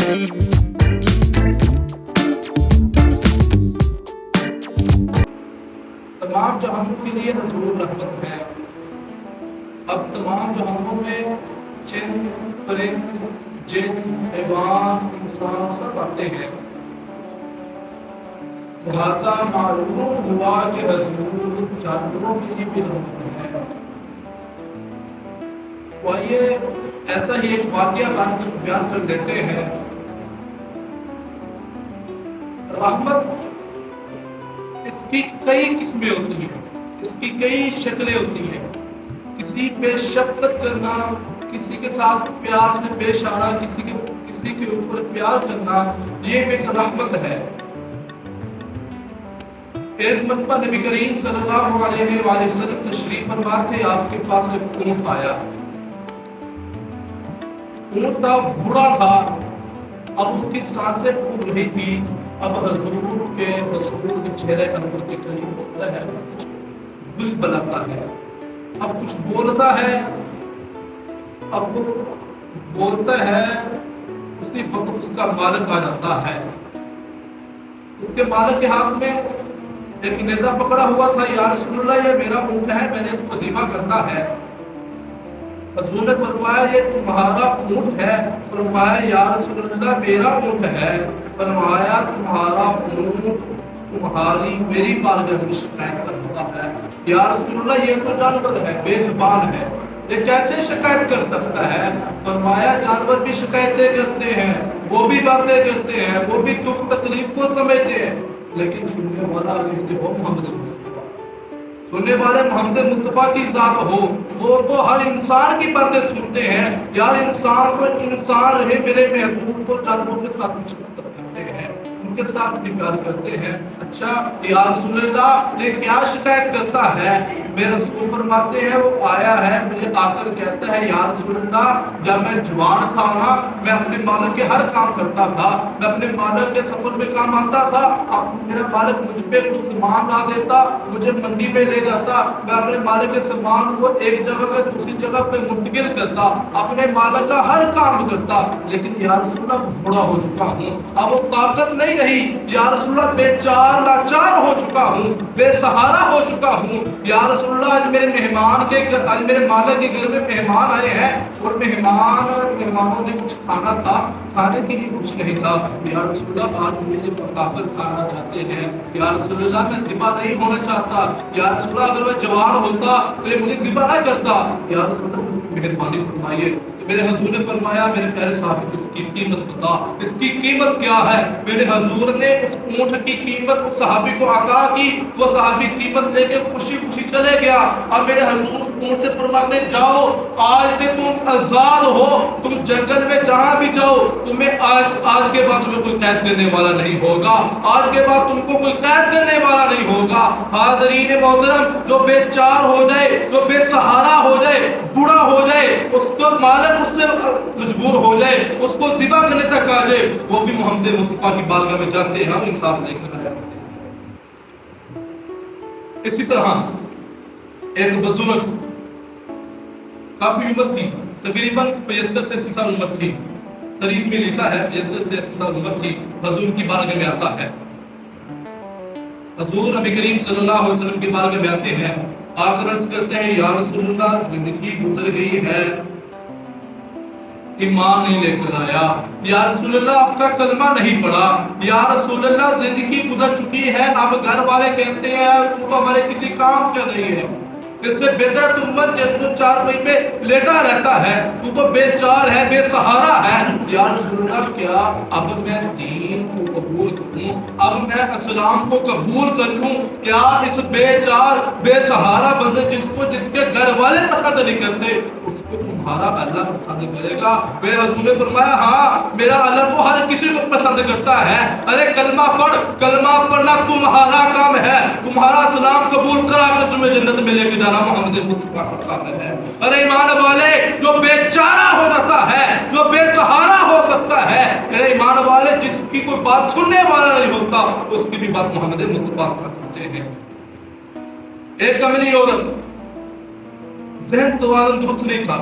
تمام جہانوں کے لیے رسول رحمت ہے۔ اب تمام جہانوں میں جن، پرند، جن، حیوان، انسان سب آتے ہیں، لہذا معلوم ہوا کہ رسول جانوروں کے لیے بھی رحمت ہے۔ آئیے ایسا ہی ایک واقعہ بیان کر دیتے ہیں۔ رحمت اس کی کئی قسمیں ہوتی ہیں، اس کی کئی شکلیں ہوتی ہیں۔ کسی پہ شفقت کرنا، کسی کے ساتھ پیار سے پیش آنا، کسی کے اوپر پیار کرنا، یہ ایک رحمت ہے۔ ایک مرتبہ نبی کریم صلی اللہ علیہ وآلہ وسلم تشریف فرما تھے، آپ کے پاس ایک اونٹ آیا۔ اونٹ تھا، بوڑھا تھا، اب اس کی سانسیں پھول رہی تھی۔ اب رسول کے چہرے انور کے قریب ہوتا ہے، دل بلاتا ہے، اب کچھ بولتا ہے، اب وہ بولتا ہے، اسی وقت اس کا مالک آ جاتا ہے۔ اس کے مالک کے ہاتھ میں ایک نیزہ پکڑا ہوا تھا۔ یا رسول اللہ، یہ میرا اونٹ ہے، میں نے اس کو ذبح کرنا ہے۔ حضور نے فرمایا یہ تمہارا اونٹ ہے؟ فرمایا یا رسول اللہ میرا اونٹ ہے۔ فرمایا تمہارا اونٹ تمہاری میری بارگاہ میں شکایت کرتا ہے۔ یا رسول اللہ یہ تو جانور ہے، بے زبان ہے، یہ کیسے شکایت کر سکتا ہے؟ فرمایا جانور بھی شکایتیں کرتے ہیں، وہ بھی باتیں کرتے ہیں، وہ بھی دکھ تکلیف کو سمجھتے ہیں، لیکن سننے والا محمد سننے والے محمد مصطفیٰ کی ذات ہو، وہ تو ہر انسان کی باتیں سنتے ہیں۔ یار انسان کو انسان رہے، میرے محبوب کو جانوروں کے ساتھ مشابہت کرتے ہیں، ان کے ساتھ بھی پیار کرتے ہیں۔ اچھا یا رسول اللہ یہ کیا شکایت کرتا ہے؟ میرے رسول فرماتے ہیں وہ آیا ہے، مجھے آ کر کہتا ہے یا رسول اللہ جب میں جوان تھا نا، میں اپنے مالک کے ہر کام کرتا تھا، میں اپنے مالک کے سفر میں کام آتا تھا، اب میرا مالک مجھ پہ کچھ سامان لا دیتا، مجھے منڈی میں لے جاتا، میں اپنے مالک کے سامان کو ایک جگہ سے دوسری جگہ پہ منتقل کرتا، اپنے مالک کا ہر کام کرتا، لیکن یا رسول اللہ بوڑھا ہو چکا ہوں، اب وہ طاقت نہیں رہی، یا رسول اللہ بے چار لاچار ہو چکا ہوں، بے سہارا ہو چکا ہوں۔ یا رسول اللہ آج میرے مالک کے گھر میں مہمان آئے ہیں، اور مہمانوں نے کچھ کھانا تھا، کھانے کے لیے کچھ نہیں تھا۔ یا رسول اللہ آج مجھے پکا کر کھانا چاہتے ہیں، یا رسول اللہ میں ذبح نہیں ہونا چاہتا، یا رسول اللہ اگر میں جوان ہوتا تو یہ مجھے ذبح نہ کرتا۔ یا رسول اللہ مہربانی فرمائیے۔ میرے حضور نے فرمایا میرے پیارے صاحب اس کی قیمت بتا، اس کی قیمت کیا ہے؟ میرے حضور نے اس اونٹ کی قیمت اس صحابی کو عطا کی، وہ صحابی قیمت لے کے خوشی خوشی چلے گیا، اور میرے حضور اونٹ سے فرماتے جاؤ آج سے تم آزاد ہو، تم جنگل میں جہاں بھی جاؤ، تمہیں آج کے بعد تمہیں کوئی قید کرنے والا نہیں ہوگا، آج کے بعد تم کو کوئی قید کرنے والا نہیں ہوگا۔ حاضرین محترم، جو بے چار ہو جائے، جو بے سہارا ہو جائے، بوڑھا ہو جائے، اس کو مالک اس سے مجبور ہو جائے، اس کو ذبح کرنے تک آ جائے، وہ بھی محمد مصطفیٰ کی بارگاہ میں جاتے ہیں، ہم انصاف نہیں کرنا چاہتے۔ اسی طرح ایک بزرگ کافی عمر تھی، تقریباً 75 سے 80 سال عمر تھی، تاریخ میں لکھا ہے 75 سے 80 سال عمر تھی، حضور کی بارگاہ میں آتا ہے۔ حضور نبی کریم صلی اللہ علیہ وسلم کی بارگاہ میں آتے ہیں، آ کر عرض کرتے ہیں یا رسول اللہ زندگی گزر گئی ہے، ایمان نہیں لے کر آیا، یا رسول اللہ آپ کا کلمہ نہیں پڑھا، یا رسول اللہ زندگی گزر چکی ہے، اب گھر والے کہتے ہیں تو ہمارے کسی کام کا نہیں ہے، اس سے بہتر تم مت جب تو چار پہی پہ لیٹا رہتا ہے، تو تو بے چار ہے، بے سہارا ہے۔ یا رسول اللہ کیا اب میں دین کو قبول کروں، اب میں اسلام کو قبول کروں، کیا اس بے چار بے سہارا بندے جس کے گھر والے پسند نہیں کرتے اس کو تمہارا اللہ پسند کرے گا؟ میرے حضور نے فرمایا ہاں میرا اللہ تو ہر کسی کو پسند کرتا ہے۔ ارے کلمہ پڑھ، کلمہ پڑھنا تمہارا کام ہے، تمہارا اسلام قبول کرا کر تمہیں جنت میں لے کے جانا محمد مصطفیٰ کا کام ہے۔ ارے ایمان والے، جو بے چارہ ہو جاتا ہے، جو بے سہارا ہو سکتا ہے، ارے ایمان والے جس کی کوئی بات سننے والا نہیں ہوتا اس کی بھی بات محمد مصطفیٰ کرتے ہیں۔ ایک کملی عورت، ذہن توازن درست نہیں تھا،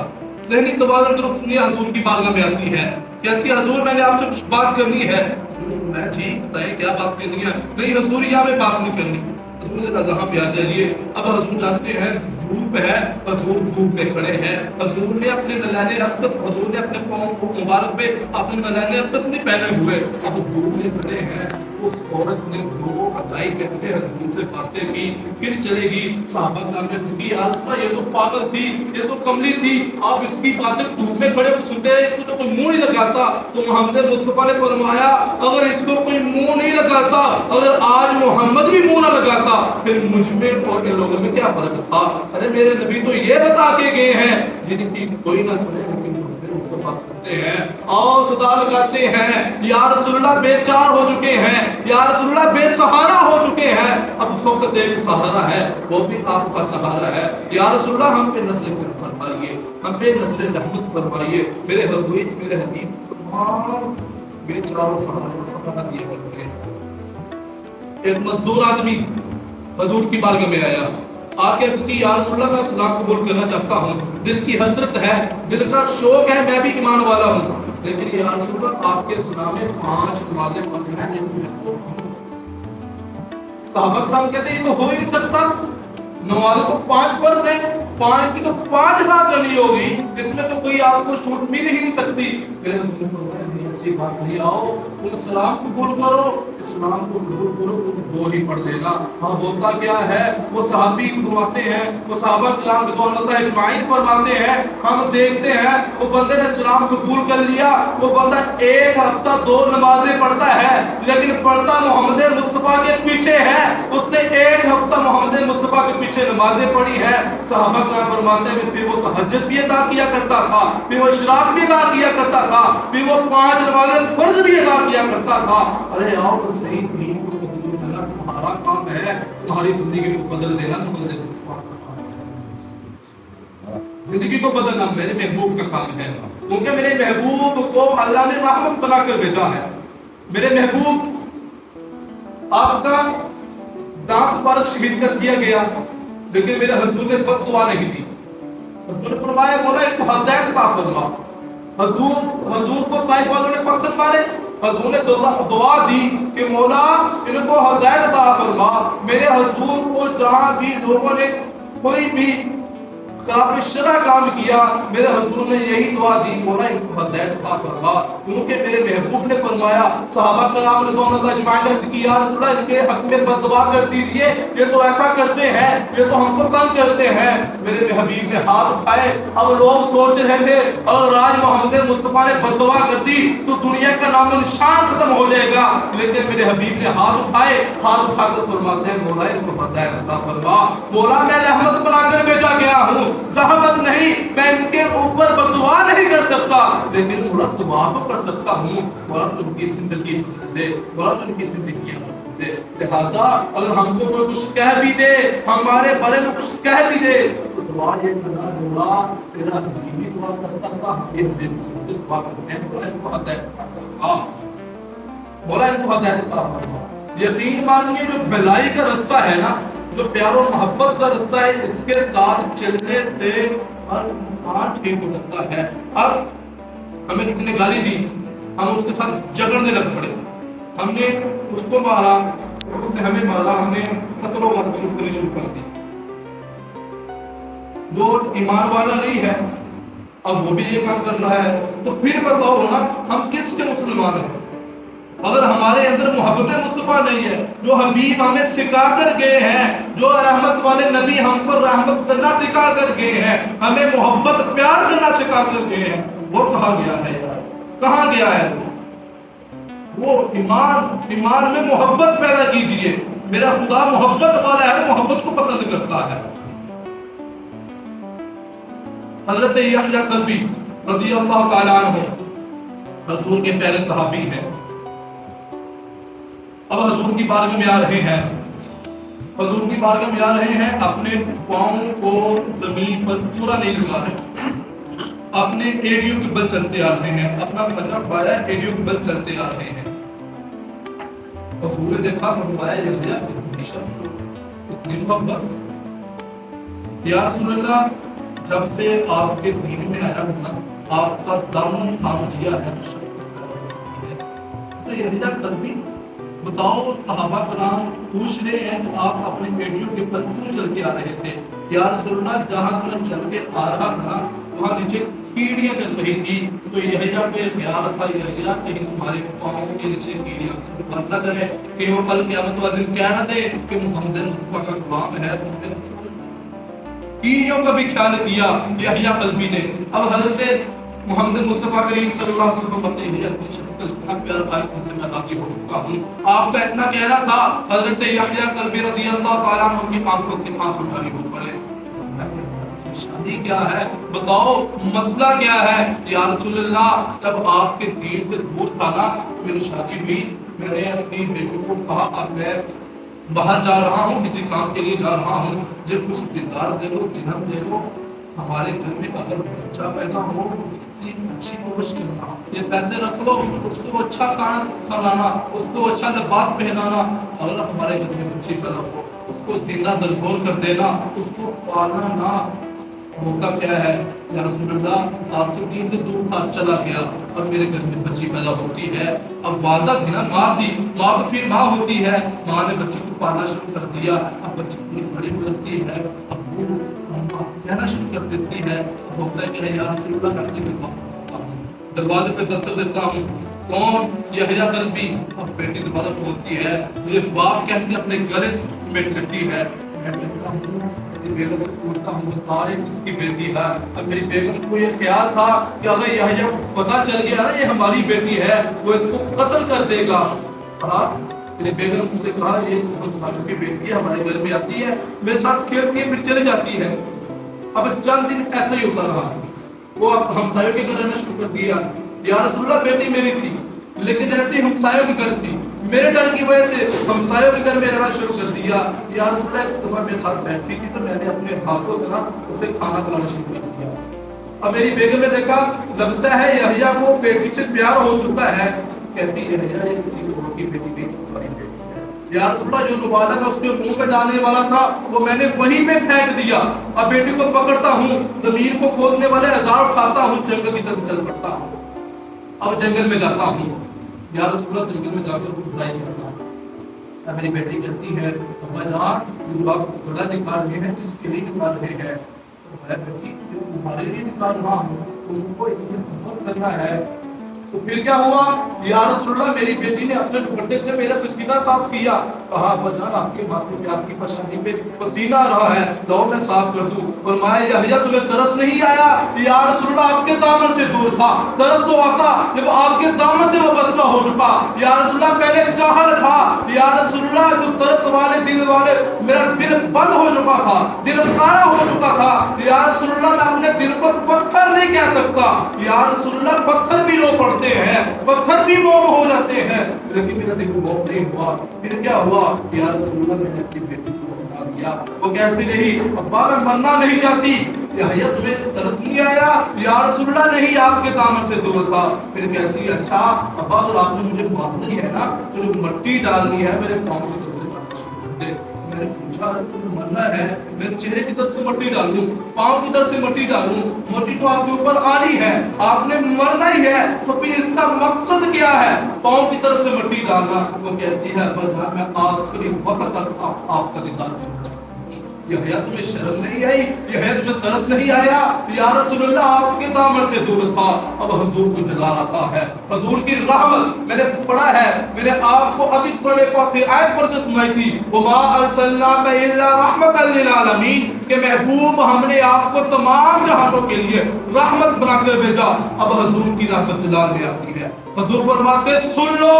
ذہنی توازن درست نہیں، حضور کی بارگاہ میں آتی ہے، کہتی ہے حضور میں نے آپ سے کچھ بات کرنی ہے. میں ٹھیک بتائیں کیا بات کرنی ہے؟ نہیں حضور یہاں میں بات نہیں کرنی. حضور نے کہا جہاں پہ آ جائیے. اب حضور جانتے ہیں دھوپ ہے، حضور دھوپ میں کھڑے ہیں. حضور نے اپنے نلائن اقدس، حضور نے اپنے پاؤں کو مبارک پہ اپنے نلائن اقدس نہیں پہنے ہوئے. اب دھوپ میں کھڑے ہیں. اس عورت نے دو ادائی کہتے ہیں حضور سے باتیں کی، پھر چلے گی. صحابہ کرام نے سنی آلفا یہ تو پاگل تھی، یہ تو کملی تھی، آپ اس کی باتیں دھوپ میں کھڑے سنتے ہیں، اس کو تو کوئی منہ نہیں لگاتا. تو محمد مصطفیٰ نے فرمایا اگر اس کو کوئی منہ نہیں لگاتا، اگر آج محمد بھی منہ نہ لگاتا، پھر مجھ میں اور ان لوگوں میں کیا فرق تھا؟ ارے میرے نبی تو یہ بتا کے گئے ہیں جن کی کوئی نہ سنے لیکن سنتے ہیں اور صدا لگاتے ہیں یا رسول اللہ بے چار ہو چکے ہیں، یا رسول اللہ بے سہارا ہو چکے ہیں. اب اس وقت ایک سہارا ہے، وہ بھی آپ کا سہارا ہے. یا رسول اللہ ہم پہ نسل فرمائیے، ہم پہ نسل رحمت فرمائیے. میرے حضور میرے حبیب تمام بے چاروں سہارا دیے کرتے ہیں. ایک مزدور آدمی حضور کی بارگاہ میں آیا، آ کے اس کی یا رسول اللہ میں اسلام قبول کرنا چاہتا ہوں، دل کی حسرت ہے، دل کا شوق ہے، میں بھی ایمان والا ہوں، لیکن یا رسول اللہ آپ کے اسلام میں 5 نمازیں فرض ہیں. صحابہ کرام کہتے ہیں یہ تو ہو ہی نہیں سکتا، نمازیں تو 5 فرض ہیں، 5 کی تو 5 ادا کرنی ہوگی، اس میں تو کوئی آپ کو چھوٹ مل ہی نہیں سکتی. ایسی بات نہیں، آؤ ان اسلام قبول کرو، اسلام کو قبول کرو، تم 2 ہی پڑھ لینا. ہاں بولتا کیا ہے؟ وہ صحابی فرماتے ہیں، وہ صحابہ کرام رضوان اللہ اجمعین فرماتے ہیں، ہم دیکھتے ہیں وہ بندے نے اسلام قبول کر لیا، وہ بندہ 1 ہفتہ 2 نمازیں پڑھتا ہے لیکن پڑھتا محمد مصطفیٰ کے پیچھے ہے. اس نے 1 ہفتہ محمد مصطفیٰ کے پیچھے نمازیں پڑھی ہے. صحابہ کرام فرماتے ہیں پھر وہ تہجد بھی ادا کیا کرتا تھا، پھر وہ اشراق بھی ادا کیا کرتا تھا، پھر وہ 5 نمازیں فرض بھی ادا کیا کرتا تھا. ارے آؤ تو صحیح دین کو قبول کرنا تمہارا کام ہے، تمہاری زندگی کو بدل دینا محمد مصطفیٰ کا کام ہے. زندگی کو بدلنا میرے محبوب کا کام ہے، کیونکہ میرے محبوب کو اللہ نے رحمت بنا کر بھیجا ہے. میرے محبوب آپ کا دانت مبارک شہید کر دیا گیا لیکن میرے حضور نے بد دعا نہیں دی. حضور نے فرمایا مولا ان کو ہدایت عطا فرما. حضور کو طائف والوں نے پتھر مارے، حضور نے دعا دی کہ مولا ان کو ہدایت عطا فرما. میرے حضور کو جہاں بھی لوگوں نے کوئی بھی خلاف شرع کام کیا، میرے حضور نے یہی دعا دی مولا ان کو ہدایت عطا فرما. کیونکہ میرے محبوب نے فرمایا، صحابہ کرام رضوان اللہ اجمعین نے کیا یا رسول اللہ ان کے حق میں بد دعا کر دیجئے، یہ تو ایسا کرتے ہیں، یہ تو ہم کو تنگ کرتے ہیں. میرے حبیب نے ہاتھ اٹھائے. اب لوگ سوچ رہے تھے اگر آج محمد مصطفیٰ نے بد دعا کر دی تو دنیا کا نام و نشان ختم ہو جائے گا، لیکن میرے حبیب نے ہاتھ اٹھائے. ہاتھ اٹھا کر فرماتے ہیں مولا ان کو ہدایت عطا فرما. مولا میں رحمت بنا کر بھیجا گیا ہوں، زحمت نہیں، میں ان کے اوپر بد دعا نہیں کر سکتا لیکن مولا دعا تو کر سکتا ہوں. مولا ان کی زندگی دے، مولا ان کی زندگی دے. لہذا اگر ہم کو کوئی کچھ کہہ بھی دے، ہمارے بارے میں کچھ کہہ بھی دے تو دعا یہ کرنا مولا تیرا حبیبی دعا کرتا تھا، ہم یہ دعا کرتے ہیں مولا ان کو ہدایت عطا فرما، مولا ان کو ہدایت عطا فرما. یقین مانیے جو بھلائی کا رستہ ہے نا، جو پیار و محبت کا رستہ ہے، اس کے ساتھ چلنے سے ہر انسان ٹھیک ہو سکتا ہے. اب ہمیں کسی نے گالی دی، ہم اس کے ساتھ جھگڑنے لگ پڑے، ہم نے اس کو مارا، اس نے ہمیں مارا، ہم نے خطر و غارت شروع کر دی. وہ ایمان والا نہیں ہے، اب وہ بھی یہ کام کر رہا ہے، تو پھر بتاؤ نا ہم کس کے مسلمان ہیں؟ اگر ہمارے اندر محبت مصطفیٰ نہیں ہے، جو حبیب ہمیں سکھا کر گئے ہیں، جو رحمت والے نبی ہم کو رحمت کرنا سکھا کر گئے ہیں، ہمیں محبت پیار کرنا سکھا کر گئے ہیں، وہ کہاں گیا ہے؟ کہاں گیا ہے وہ؟ ایمان میں محبت پیدا کیجئے. میرا خدا محبت والا ہے، محبت کو پسند کرتا ہے. حضرت یحییٰ کلبی رضی اللہ تعالیٰ عنہ حضور کے پیارے صحابی ہیں. اب حضور کی بارگاہ میں آ رہے ہیں، حضور کی بارگاہ میں آ رہے ہیں، اپنے پاؤں کو زمین پر پورا نہیں لگا رہے، اپنے ایڑیوں کے بل چلتے آ رہے ہیں، اپنا سجا پایا ایڑیوں کے بل چلتے آ رہے ہیں. حضور نے دیکھا فرمایا یحییٰ اتنی محبت. یا رسول اللہ جب سے آپ کے دین میں آیا ہوں نا، آپ کا دامن تھام لیا ہے یحییٰ کلبی بتاؤ صحابہ کرام پوچھ رہے ہیں کہ آپ اپنی بیٹیوں کے پر کیوں چل کے آ رہے تھے؟ یا رسول اللہ جہاں میں چل کے آ رہا تھا وہاں نیچے کیڑیاں چل رہی تھی، تو یحییٰ پہ خیال تھا یحییٰ کہیں تمہارے پاؤں کے نیچے کیڑیاں بند نہ کرے کہ وہ کل قیامت والے دن کہہ نہ دے کہ محمد مصطفیٰ کا غلام ہے۔ کیڑیوں کا بھی خیال کیا یحییٰ کلبی نے۔ اب حضرت محمد مصطفیٰ کریم صلی اللہ علیہ وسلم بتے ہیں اتنا پیارا بھائی ان سے میں راضی ہو چکا ہوں۔ آپ کا اتنا کہنا تھا حضرت یحییٰ کلبی رضی اللہ تعالیٰ عنہ کی آنکھوں سے آنکھ جاری ہو پڑے۔ شادی کیا ہے بتاؤ، مسئلہ کیا ہے؟ یا رسول اللہ جب آپ کے دین سے دور تھا نا میری شادی ہوئی، میں نے اپنی بیٹی کو کہا اب میں باہر جا رہا ہوں، کسی کام کے لیے جا رہا ہوں، جب کچھ دیدار دے لو درہم دے لو، ہمارے گھر میں اگر بچہ پیدا ہو کسی اچھی کوشش کرنا، یہ پیسے رکھ لو، اس کو اچھا کھانا کھلانا، اس کو اچھا لباس پہنانا، اگر ہمارے گھر میں بچی پیدا ہو اس کو زندہ درگور کر دینا، اس کو پالنا۔ ہوتا کیا ہے یا رسول اللہ آپ کے دین سے دور تھا، چلا گیا اور میرے گھر میں بچی پیدا ہوتی ہے۔ اب والدہ تھی نا، ماں تھی، ماں تو پھر ماں ہوتی ہے، ماں نے بچی کو پالنا شروع کر دیا، اب بچی پوری بڑی ہو جاتی ہے، اب وہ کہنا شروع کر دیتی ہے، اب ہوتا ہے کہ یا رسول اللہ کرنے کے دروازے پہ دستک دیتا ہوں، کون؟ یحییٰ کلبی۔ اب بیٹی دروازہ کھولتی ہے، مجھے باپ کہتے ہیں اپنے گلے سے سمیٹ کرتی ہے، میں کہتا ہوں بیگم سے پوچھتا ہوں سارے کس کی بیٹی ہے؟ اب میری بیگم کو یہ خیال تھا کہ اگر یحییٰ کو پتہ چل گیا نا یہ ہماری بیٹی ہے وہ اس کو قتل کر دے گا۔ میری بیگم نے مجھے کہا یہ 7 سالوں کی بیٹی ہے، ہمارے گھر میں آتی ہے، میرے ساتھ کھیلتی ہے پھر چلی جاتی ہے۔ اب چند دن ایسا ہی ہوتا رہا، وہ ہمسایوں کے گھر رہنا شروع کر دیا۔ یا رسول اللہ بیٹی میری تھی لیکن رہتی ہمسایوں کے گھر تھی، میرے ڈر کی وجہ سے ہمسایوں کے گھر میں رہنا شروع کر دیا۔ یا رسول اللہ ایک دفعہ میرے ساتھ بیٹھی تھی تو میں نے اپنے ہاتھوں سے نا اسے کھانا کھلانا شروع کر دیا۔ اب میری بیگم نے دیکھا لگتا ہے یحییٰ کو بیٹی سے پیار ہو چکا ہے، کہتی ہے یحییٰ یہ کسی اور کی بیٹی نہیں تمہاری بیٹی ہے۔ یا رسول اللہ جو دوبارہ میں اس کے منہ میں ڈالنے والا تھا وہ میں نے وہیں پہ پھینک دیا۔ اب بیٹی کو پکڑتا ہوں، ضمیر کو کھودنے والے ہزار اٹھاتا ہوں، جنگل کی طرف چل پڑتا ہوں۔ اب جنگل میں جاتا ہوں، یا رسول اللہ جنگل میں جا کر خدائی کرتا ہوں۔ میری بیٹی کہتی ہے ابا جان جو آپ گھوڑا نکال رہے ہیں کس کے لیے نکال رہے ہیں؟ میں بیٹی تمہارے لیے نکال رہا ہوں، تم کو اس میں بہت کرنا ہے۔ تو پھر کیا ہوا؟ یا رسول اللہ میری بیٹی نے اپنے دوپٹے سے میرا پسینہ صاف کیا، کہا ابا جان آپ کے ماتھے پہ آپ کی پریشانی پہ پسینہ آ رہا ہے، لاؤ میں صاف کر دوں۔ فرمایا یحییٰ تمہیں ترس نہیں آیا؟ یا رسول اللہ آپ کے دامن سے دور تھا، ترس تو آتا جب آپ کے دامن سے وابستہ ہو چکا۔ یا رسول اللہ پہلے چاہل تھا، یا رسول اللہ جو ترس والے دل والے میرا دل بند ہو چکا تھا، دل کالا ہو چکا تھا۔ یا رسول اللہ میں اپنے دل کو پتھر نہیں کہہ سکتا، یا رسول اللہ پتھر بھی رو پڑتے ہیں، پتھر بھی موم ہو جاتے ہیں، لیکن میرا دل موم نہیں ہوا۔ پھر کیا ہوا؟ یا رسول اللہ میں نے اپنی بیٹی کو بتا دیا، وہ کہتی رہی ابا میں مرنا نہیں چاہتی۔ یحییٰ تمہیں ترس نہیں آیا؟ یا رسول اللہ نہیں آپ کے دامن سے دور تھا۔ پھر کہتی اچھا ابا اگر آپ نے مجھے مارنا ہی ہے نا تو جو مٹی ڈالنی ہے میرے پاؤں کی طرف سے ڈالنا شروع کر دے۔ میں نے پوچھا تمہیں مرنا ہے؟ میرے چہرے کی طرف سے مٹی ڈالوں، پاؤں کی طرف سے مٹی ڈالوں؟ مٹی تو آپ کے اوپر آنی ہے، آپ نے مرنا ہی ہے، تو پھر اس کا مقصد کیا ہے پاؤں کی طرف سے مٹی ڈالنا؟ وہ کہتی ہے ابا جان میں آخری وقت تک آپ کا دیدار کرنا چاہتی ہوں۔ یحییٰ تمہیں شرم نہیں آئی؟ یحییٰ تمہیں ترس نہیں آیا؟ یا رسول اللہ آپ کے دامن سے دور تھا۔ اب حضور کو جلال آتا ہے، حضور کی رحمت میں نے پڑھا ہے، میں نے آپ کو ابھی سورہ پاک کی آیت پڑھ کے سنائی تھی، وَمَا أَرْسَلْنَاكَ إِلَّا رَحْمَةً لِلْعَالَمِينَ کہ محبوب ہم نے آپ کو تمام جہانوں کے لیے رحمت بنا کر بھیجا۔ اب حضور کی رحمت جلال میں آتی ہے، حضور فرماتے سن لو،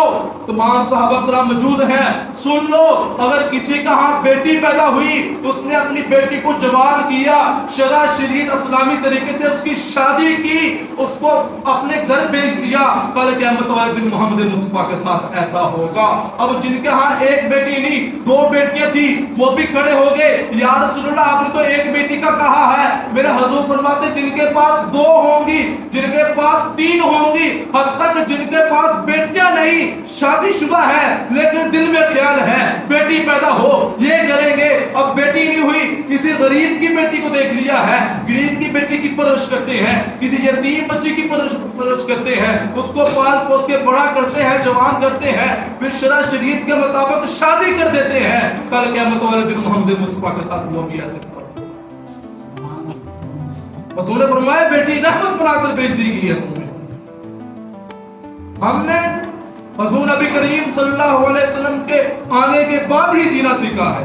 تمام صحابہ کرام موجود ہیں، سن لو اگر کسی کا ہاں بیٹی پیدا ہوئی اس نے اپنی بیٹی کو جوان کیا، شرع شریعت اسلامی طریقے سے اس کی شادی کی، اس کو اپنے گھر بھیج دیا، کل قیامت والے دن محمد مصطفیٰ کے ساتھ ایسا ہوگا۔ اب جن کے ہاں ایک بیٹی نہیں 2 بیٹیاں تھی وہ بھی کھڑے ہو گئے، یا رسول اللہ آپ نے تو ایک بیٹی کا کہا ہے، میرے حضور فرماتے جن کے پاس 2 ہوں گی، جن کے پاس 3 ہوں گی، حد تک جن کے پاس بیٹیاں نہیں شادی شدہ ہے لیکن دل میں خیال ہے بیٹی پیدا ہو، یہ کریں گے۔ اب بیٹی نہیں ہوئی، کسی غریب کی بیٹی کو دیکھ لیا ہے، غریب کی بیٹی کی پرورش کرتے ہیں، کسی یتیم بچی کی پرورش کرتے ہیں، اس کو پال پوس کے بڑا کرتے ہیں، جوان کرتے ہیں، پھر شرع شریعت کے مطابق شادی کر دیتے ہیں۔ کل قیامت والے دن محمد مصطفیٰ کے ساتھ وہ بھی ایسے کرو۔ رسول نے فرمایا بیٹی رحمت بنا کر بھیج دی گئی ہے تمہیں۔ ہم نے حضور نبی کریم صلی اللہ علیہ وسلم کے آنے کے بعد ہی جینا سیکھا ہے۔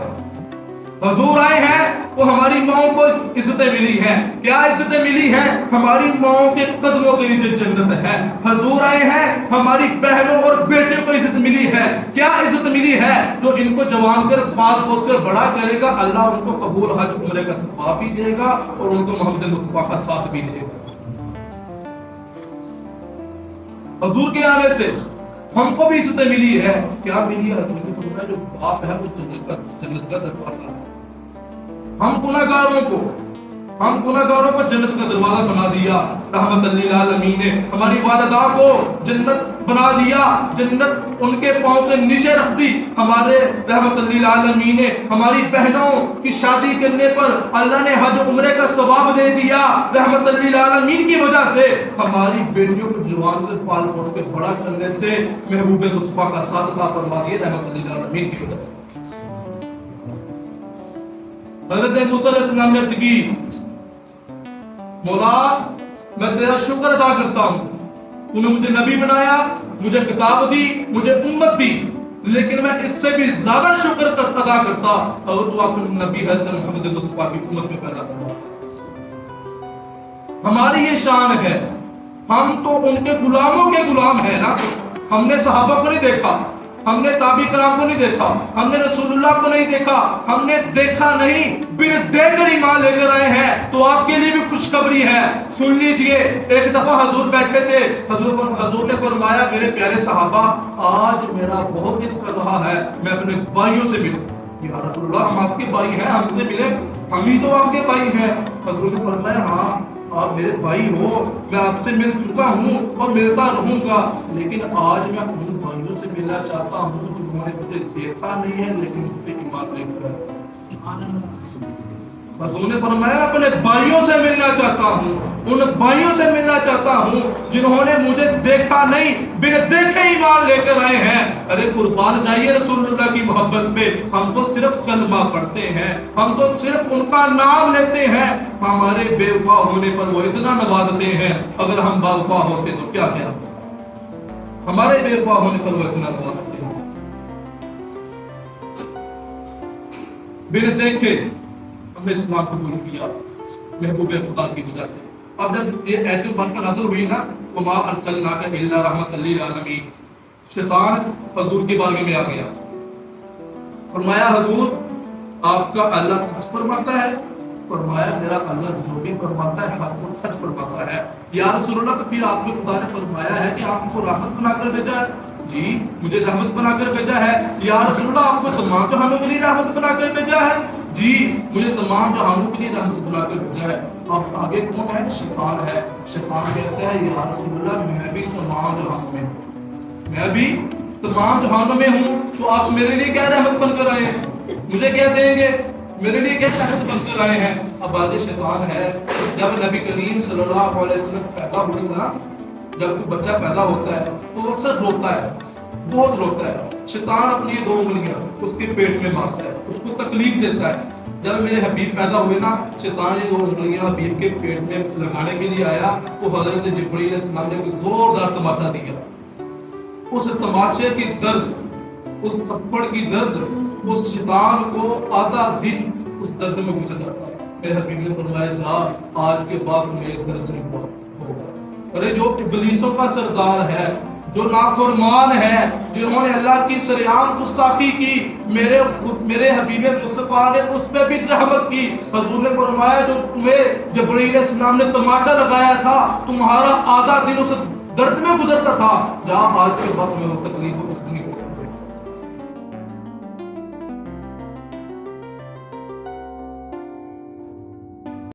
حضور آئے ہیں تو ہماری ماؤں کو عزتیں ملی ہیں۔ کیا عزتیں ملی ہیں؟ ہماری ماؤں کے قدموں کے نیچے جنت ہے۔ حضور آئے ہیں، ہماری بہنوں اور بیٹیوں کو عزت ملی ہے۔ کیا عزت ملی ہے؟ جو ان کو جوان کر پال پوس کر بڑا کرے گا، اللہ ان کو قبول حج عمرے کا ثواب بھی دے گا اور ان کو محمد مصطفیٰ کا ساتھ بھی دے گا۔ حضور کے آنے سے ہم کو بھی عزتیں ملی ہے۔ کیا ملی ہے؟ حضور نے فرمایا جو باپ ہے وہ جنت کا دروازہ ہے۔ ہم گناہگاروں کو جنت کا دروازہ بنا دیا۔ رحمت للعالمین نے ہماری والدہ کو جنت بنا دیا، جنت ان کے پاؤں کے نیچے رکھ دی۔ ہمارے رحمت للعالمین نے ہماری بہنوں کی شادی کرنے پر اللہ نے حج عمرے کا ثواب دے دیا۔ رحمت للعالمین کی وجہ سے ہماری بیٹیوں کو جوان سے پال پوس کے بڑا کرنے سے محبوب مصطفیٰ کا ساتھ عطا فرما دیا رحمت للعالمین کی وجہ سے۔ حضرت موسیٰ علیہ السلام نے عرض کی مولا میں تیرا شکر ادا کرتا ہوں، تو نے مجھے نبی بنایا، مجھے کتاب دی، مجھے امت دی، لیکن میں اس سے بھی زیادہ شکر ادا کرتا اگر تو آخر نبی حضرت محمد مصطفیٰ کی امت میں پیدا کرتا۔ ہماری یہ شان ہے، ہم تو ان کے غلاموں کے غلام ہیں نا۔ ہم نے صحابہ کو نہیں دیکھا، ہم نے تابعی کرام کو نہیں دیکھا، ہم نے رسول اللہ کو نہیں دیکھا، ہم نے دیکھا نہیں، بن دیکھ کر ایمان لے کر آئے ہیں۔ تو آپ کے لیے بھی خوشخبری ہے، سن لیجئے۔ ایک دفعہ حضور بیٹھے تھے، حضور نے فرمایا میرے پیارے صحابہ آج میرا بہت دل کر رہا ہے میں اپنے بھائیوں سے ملوں۔ یا رسول اللہ ہم آپ کے بھائی ہیں، ہم سے ملے، ہم ہی تو آپ کے بھائی ہیں۔ حضور نے فرمایا ہاں آپ میرے بھائی ہو، میں آپ سے مل چکا ہوں اور ملتا رہوں گا، لیکن آج میں ان بھائیوں سے ملنا چاہتا ہوں جنہوں نے مجھے دیکھا نہیں ہے لیکن مجھ پہ ایمان لے کر ہے۔ حضور نے فرمایا میں اپنے بھائیوں سے ملنا چاہتا ہوں، ان بھائیوں سے ملنا چاہتا ہوں جنہوں نے مجھے دیکھا نہیں، بن دیکھے ایمان لے کر آئے ہیں۔ ارے قربان جائیے رسول اللہ کی محبت پہ، ہم تو صرف کلمہ پڑھتے ہیں، ہم تو صرف ان کا نام لیتے ہیں، ہمارے بے وفا ہونے پر وہ اتنا نوازتے ہیں، اگر ہم با وفا ہوتے تو کیا کیا، ہمارے بے وفا ہونے پر وہ اتنا نوازتے ہیں۔ بن دیکھے ہم نے اسلام قبول کیا محبوب خدا کی وجہ سے۔ اب جب یہ آیت بن کر نازل ہوئی نا وما ارسلناک الا رحمۃ للعالمین، شیطان حضور کی بارگاہ میں آ گیا، فرمایا حضور آپ کا اللہ سچ فرماتا ہے؟ فرمایا میرا اللہ جو بھی فرماتا ہے حق اور سچ فرماتا ہے۔ یا رسول اللہ تو پھر آپ کے خدا نے فرمایا ہے کہ آپ کو رحمت بنا کر بھیجا ہے؟ جی مجھے رحمت بنا کر بھیجا ہے۔ یا رسول اللہ آپ کو تمام جہانوں کے لیے رحمت بنا کر بھیجا ہے؟ جی مجھے تمام جہانوں کے لیے رحمت بنا کر بھیجا ہے۔ اب آگے کون ہے؟ شیطان ہے۔ شیطان کہتا ہے یا رسول اللہ میں بھی تمام جہانوں میں ہوں، میں بھی تمام جہانوں میں ہوں، تو آپ میرے لیے کیا رحمت بن کر آئے ہیں؟ مجھے کیا دیں گے؟ میرے لیے کیا رحمت بن کر آئے ہیں؟ اب بازی شیطان ہے۔ جب نبی کریم صلی اللہ علیہ وسلم پیدا ہوئے تھا، جب کوئی بچہ پیدا ہوتا ہے تو وہ اکثر روتا ہے، بہت روتا ہے۔ شیطان اپنی دو انگلیاں اس کے پیٹ میں مارتا ہے، اس کو تکلیف دیتا ہے۔ جب میرے حبیب پیدا ہوئے نا، شیطان یہ دو انگلیاں حبیب کے پیٹ میں لگانے کے لیے آیا تو حضرت جبرائیل علیہ السلام نے کوئی زوردار تماچا دیا۔ اس تماچے کی درد، اس تھپڑ کی درد، اس شیطان کو آدھا دن اس درد میں گزر جاتا ہے۔ میرے حبیب نے فرمایا جا آج کے بعد مجھے درد نہیں ہوگا۔ ارے جو ابلیسوں کا سردار ہے، جو نافرمان ہے، جنہوں نے اللہ کی سریعان گستاخی کی، میرے حبیب مصطفیٰ نے اس پہ بھی رحمت کی۔ حضور نے فرمایا جو تمہیں جبرائیل علیہ السلام نے تماچا لگایا تھا، تمہارا آدھا دن اس درد میں گزرتا تھا، جا آج کے بعد میں تکلیف